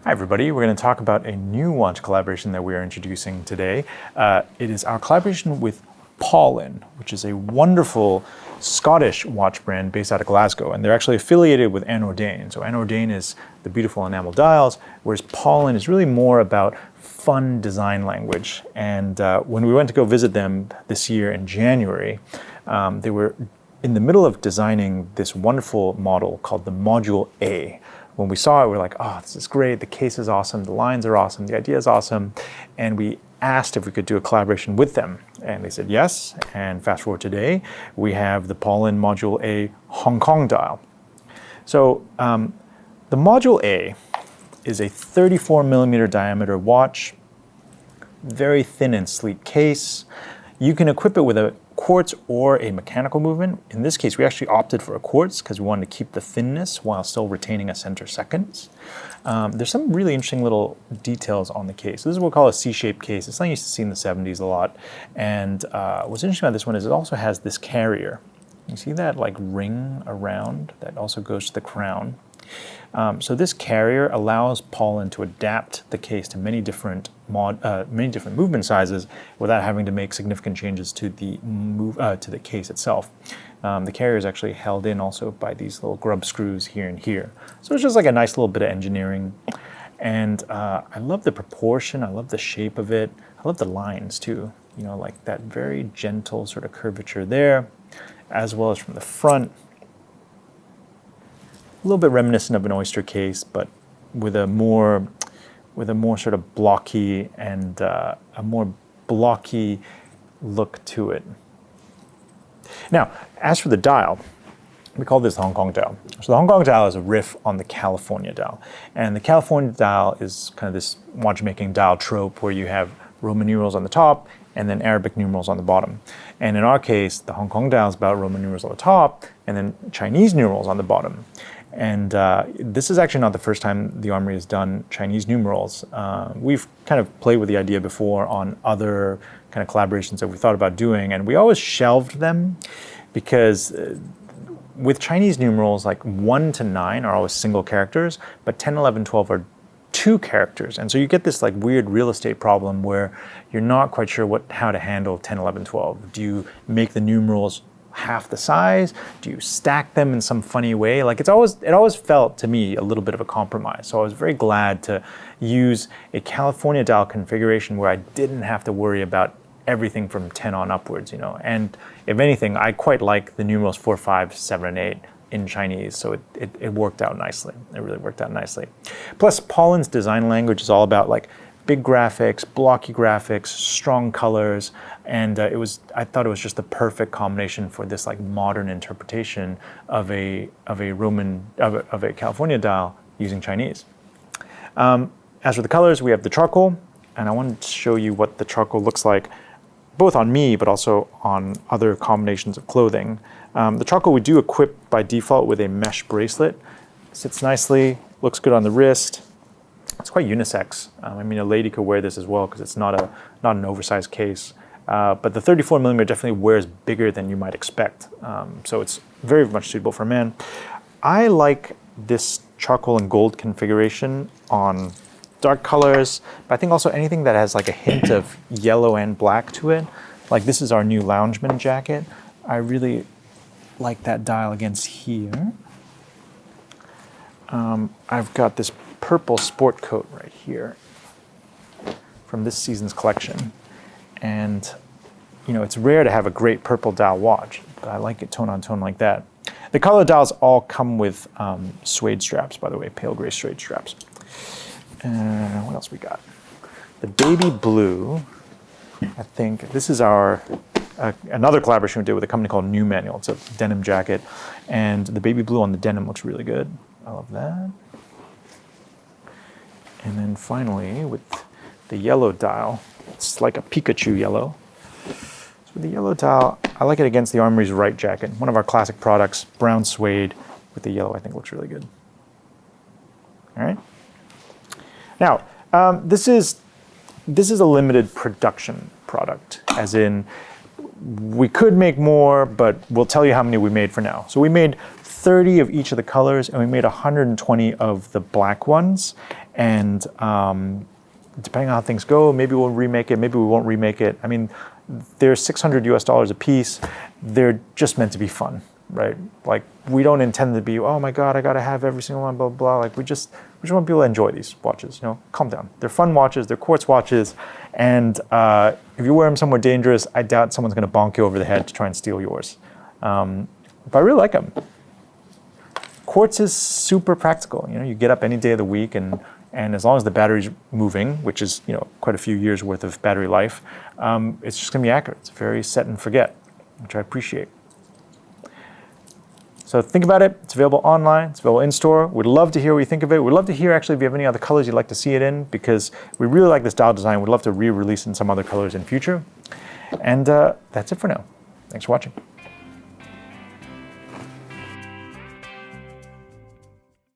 Hi everybody, we're going to talk about a new watch collaboration that we are introducing today. It is our collaboration with Paulin, which is a wonderful Scottish watch brand based out of Glasgow, and they're actually affiliated with Armoury. So Armoury is the beautiful enamel dials, whereas Paulin is really more about fun design language. And when we went to go visit them this year in January, they were in the middle of designing this wonderful model called the Module A. When we saw it, we were like, oh, this is great. The case is awesome. The lines are awesome. The idea is awesome. And we asked if we could do a collaboration with them. And they said yes. And fast forward today, we have the Paulin Module A Hong Kong dial. So the Module A is a 34 millimeter diameter watch, very thin and sleek case. You can equip it with a quartz or a mechanical movement. In this case, we actually opted for a quartz because we wanted to keep the thinness while still retaining a center seconds. There's some really interesting little details on the case. This is what we call a C-shaped case. It's something you used to see in the 70s a lot. And what's interesting about this one is it also has this carrier. You see that like ring around that also goes to the crown. So this carrier allows Paulin to adapt the case to many different movement sizes without having to make significant changes to the case itself. The carrier is actually held in also by these little grub screws here and here. So it's just like a nice little bit of engineering. And I love the proportion. I love the shape of it. I love the lines too. You know, like that very gentle sort of curvature there, as well as from the front. A little bit reminiscent of an oyster case, but with a more sort of blocky and a more blocky look to it. Now, as for the dial, we call this the Hong Kong dial. So the Hong Kong dial is a riff on the California dial. And the California dial is kind of this watchmaking dial trope where you have Roman numerals on the top and then Arabic numerals on the bottom. And in our case, the Hong Kong dial is about Roman numerals on the top and then Chinese numerals on the bottom. And this is actually not the first time the Armoury has done Chinese numerals. We've kind of played with the idea before on other kind of collaborations that we thought about doing, and we always shelved them because with Chinese numerals, like 1 to 9 are always single characters, but 10, 11, 12 are 2 characters. And so you get this like weird real estate problem where you're not quite sure how to handle 10, 11, 12. Do you make the numerals half the size? Do you stack them in some funny way? Like it always felt to me a little bit of a compromise. So I was very glad to use a California dial configuration where I didn't have to worry about everything from 10 on upwards, you know. And if anything, I quite like the numerals 4, 5, 7, and 8 in Chinese. So it worked out nicely. It really worked out nicely. Plus, Paulin's design language is all about like big graphics, blocky graphics, strong colors, and I thought it was just the perfect combination for this like modern interpretation of a California dial using Chinese. As for the colors, we have the charcoal, and I wanted to show you what the charcoal looks like, both on me but also on other combinations of clothing. The charcoal we do equip by default with a mesh bracelet. Sits nicely, looks good on the wrist. It's quite unisex. I mean, a lady could wear this as well because it's not an oversized case. But the 34 millimeter definitely wears bigger than you might expect. So it's very much suitable for a man. I like this charcoal and gold configuration on dark colors, but I think also anything that has like a hint of yellow and black to it. Like this is our new loungeman jacket. I really like that dial against here. I've got this purple sport coat right here from this season's collection. And, you know, it's rare to have a great purple dial watch, but I like it tone on tone like that. The color dials all come with suede straps, by the way, pale gray suede straps. What else we got? The baby blue, I think, this is our another collaboration we did with a company called New Manual. It's a denim jacket, and the baby blue on the denim looks really good. I love that. And then finally, with the yellow dial, it's like a Pikachu yellow. So with the yellow dial, I like it against the Armoury's right jacket. One of our classic products, brown suede with the yellow, I think looks really good. All right. Now, this is a limited production product, as in we could make more, but we'll tell you how many we made for now. So we made 30 of each of the colors, and we made 120 of the black ones. and depending on how things go, maybe we'll remake it, maybe we won't remake it. I mean, they're $600 US a piece. They're just meant to be fun, right? Like, we don't intend to be, oh my God, I gotta have every single one, blah, blah, blah. Like, we just want people to enjoy these watches, calm down. They're fun watches, they're quartz watches, and if you wear them somewhere dangerous, I doubt someone's gonna bonk you over the head to try and steal yours. But I really like them. Quartz is super practical. You get up any day of the week, and as long as the battery's moving, which is quite a few years worth of battery life, it's just going to be accurate. It's very set and forget, which I appreciate. So think about it. It's available online. It's available in store. We'd love to hear what you think of it. We'd love to hear actually if you have any other colors you'd like to see it in, because we really like this dial design. We'd love to re-release in some other colors in future. And that's it for now. Thanks for watching.